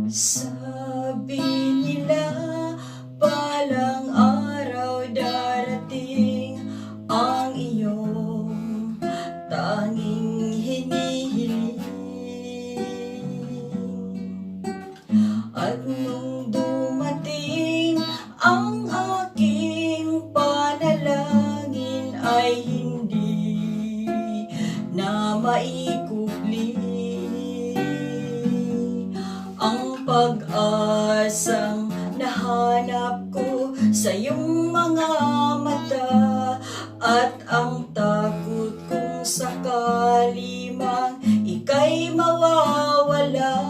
Sabi nila balang araw darating ang iyong tanging hinihiling. At nung dumating ang aking panalangin ay hindi na maikubli ang pag-asang nahanap ko sa iyong mga mata, at ang takot kong sakali mang ika'y mawawala.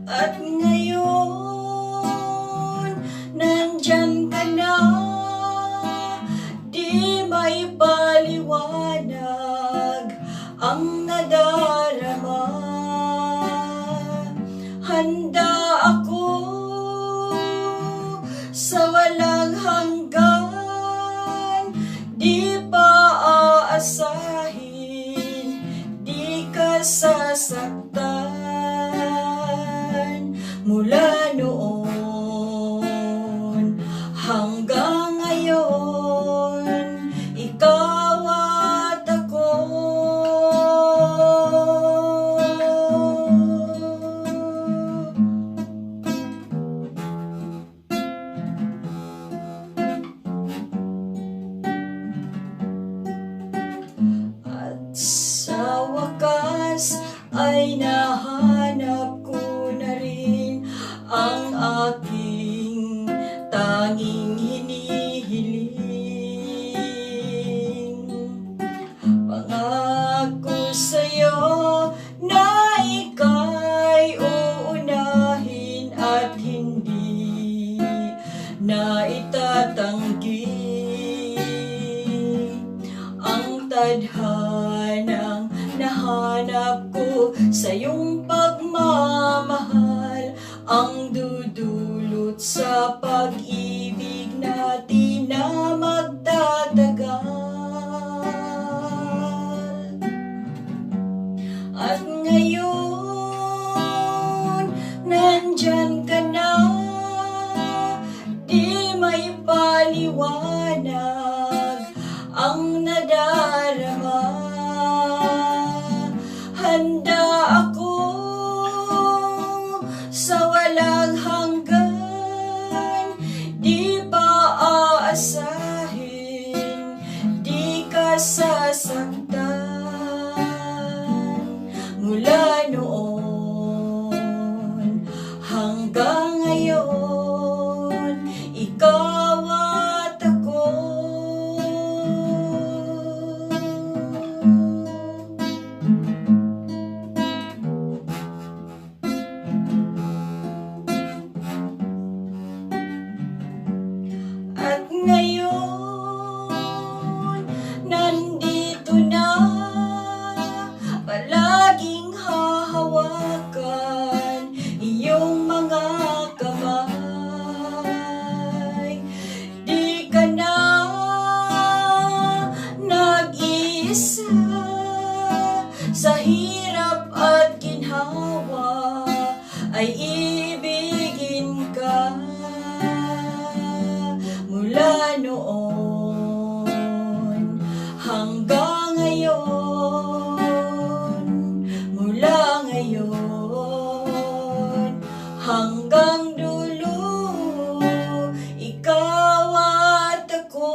At ngayon, nandyan ka na, di may paliwanag ang nadarama. Handa ako sa walang hanggan, di pa aasahin, di ka sasaktan. Mula noon hanggang ngayon, ikaw at ako. At sa wakas ay nahanap ko na rin ang aking tanging hinihiling. Pangako sa'yo na ika'y uunahin at hindi na itatanggi ang tadhanang nahanap ko sa iyong pagmamahal, ang dudulot sa pag-ibig natin na magtatagal. At ngayon, nandyan ka na, di may paliwanag ang nadarama. Handa ako sa walang hanggan, di pa aasahin, di ka sasaktan. Mula noon hanggang ngayon, ikaw at ako. At ngayon, nandito na, palaging hahawakan iyong mga kamay. Di ka na nag-iisa sa hirap at ginhawa, ay ibigin ka. Mula noon hanggang ngayon, mula ngayon hanggang dulo, ikaw at ako.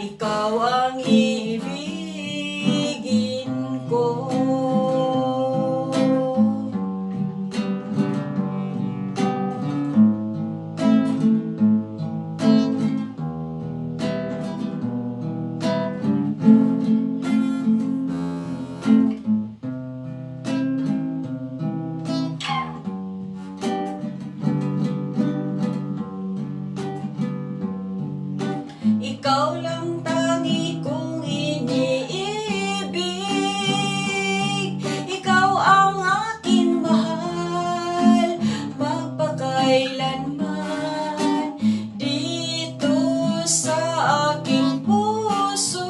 ikaw ang iibigin ko. Ikaw lang tangi kong iniibig, ikaw ang aking mahal, magpakailanman dito sa aking puso.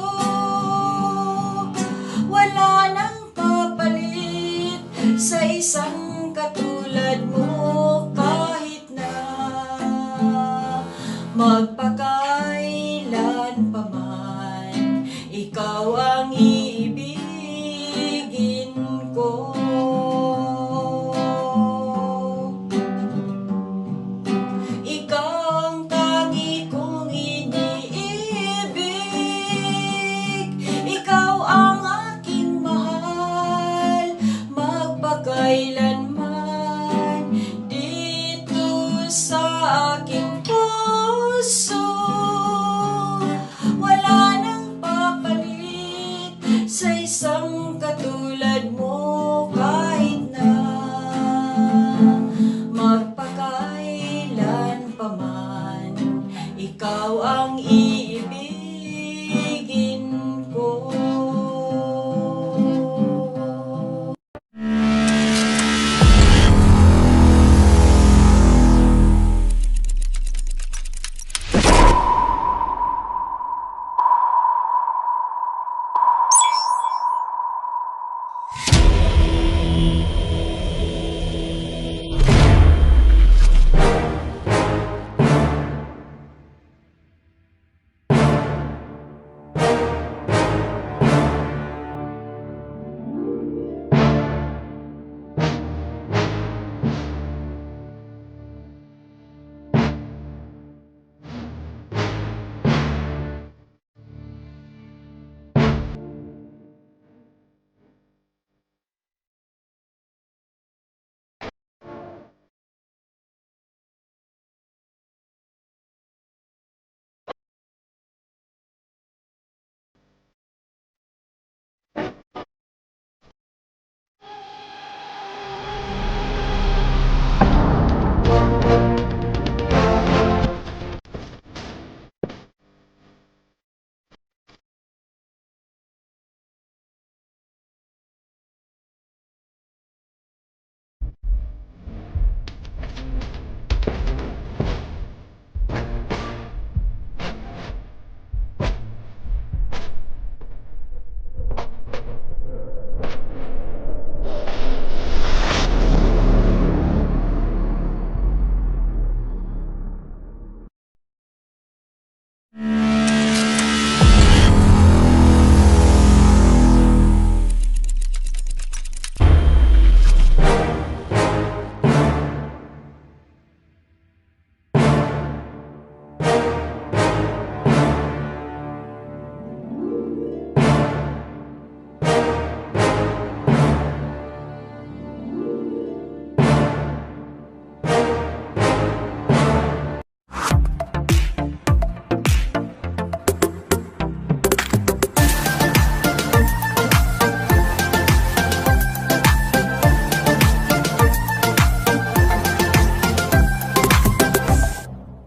Wala nang kapalit sa isang katulad mo, kahit na magpakailan pa man, ikaw ang iibigin ko. Ikaw ang tangi kong iniibig, ikaw ang aking mahal, magpakailanman dito sa aking puso. Wala nang papalit sa isang katulad mo,